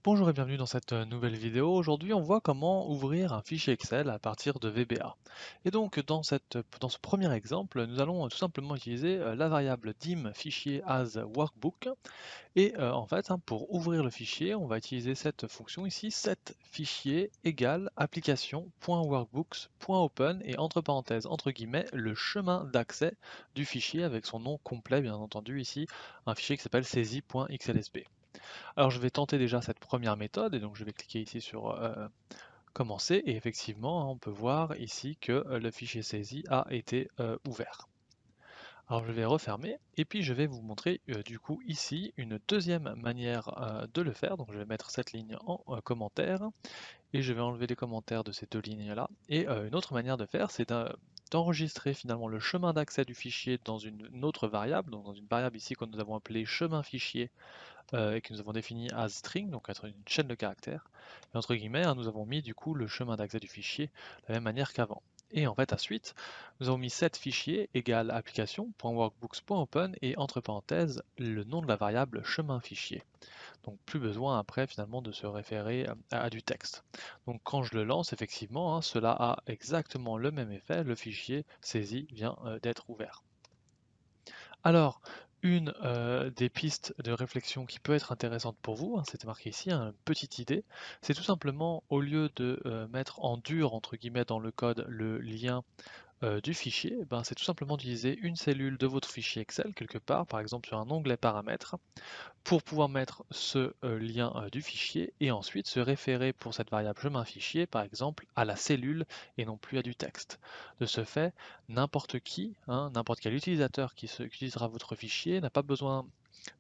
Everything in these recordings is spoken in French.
Bonjour et bienvenue dans cette nouvelle vidéo. Aujourd'hui, on voit comment ouvrir un fichier Excel à partir de VBA. Et donc, dans ce premier exemple, nous allons tout simplement utiliser la variable dim fichier as workbook. Et en fait, pour ouvrir le fichier, on va utiliser cette fonction ici, set fichier égale application.workbooks.open et entre parenthèses, entre guillemets, le chemin d'accès du fichier avec son nom complet, bien entendu, ici, un fichier qui s'appelle saisie.xlsp. Alors je vais tenter déjà cette première méthode et donc je vais cliquer ici sur commencer et effectivement on peut voir ici que le fichier saisi a été ouvert. Alors je vais refermer et puis je vais vous montrer du coup ici une deuxième manière de le faire. Donc je vais mettre cette ligne en commentaire et je vais enlever les commentaires de ces deux lignes là. Et une autre manière de faire c'est d'enregistrer finalement le chemin d'accès du fichier dans une autre variable, donc dans une variable ici que nous avons appelée chemin fichier et que nous avons défini as string, donc être une chaîne de caractères. Et entre guillemets, nous avons mis du coup le chemin d'accès du fichier de la même manière qu'avant. Et en fait, ensuite, nous avons mis set fichier égale application.workbooks.open et entre parenthèses le nom de la variable chemin fichier. Donc plus besoin après finalement de se référer à du texte. Donc quand je le lance, effectivement, cela a exactement le même effet, le fichier saisi vient d'être ouvert. Alors, une des pistes de réflexion qui peut être intéressante pour vous, c'était marqué ici, une petite idée, c'est tout simplement au lieu de mettre en dur entre guillemets dans le code le lien du fichier, ben, c'est tout simplement d'utiliser une cellule de votre fichier Excel quelque part, par exemple sur un onglet paramètres, pour pouvoir mettre ce lien du fichier et ensuite se référer pour cette variable chemin fichier par exemple à la cellule et non plus à du texte. De ce fait, n'importe qui, n'importe quel utilisateur qui utilisera votre fichier n'a pas besoin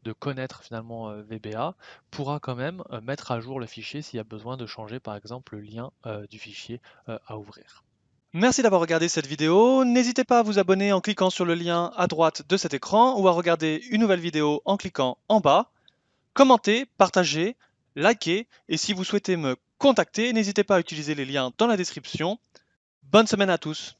de connaître finalement VBA, pourra quand même mettre à jour le fichier s'il y a besoin de changer par exemple le lien du fichier à ouvrir. Merci d'avoir regardé cette vidéo. N'hésitez pas à vous abonner en cliquant sur le lien à droite de cet écran ou à regarder une nouvelle vidéo en cliquant en bas. Commentez, partagez, likez et si vous souhaitez me contacter, n'hésitez pas à utiliser les liens dans la description. Bonne semaine à tous.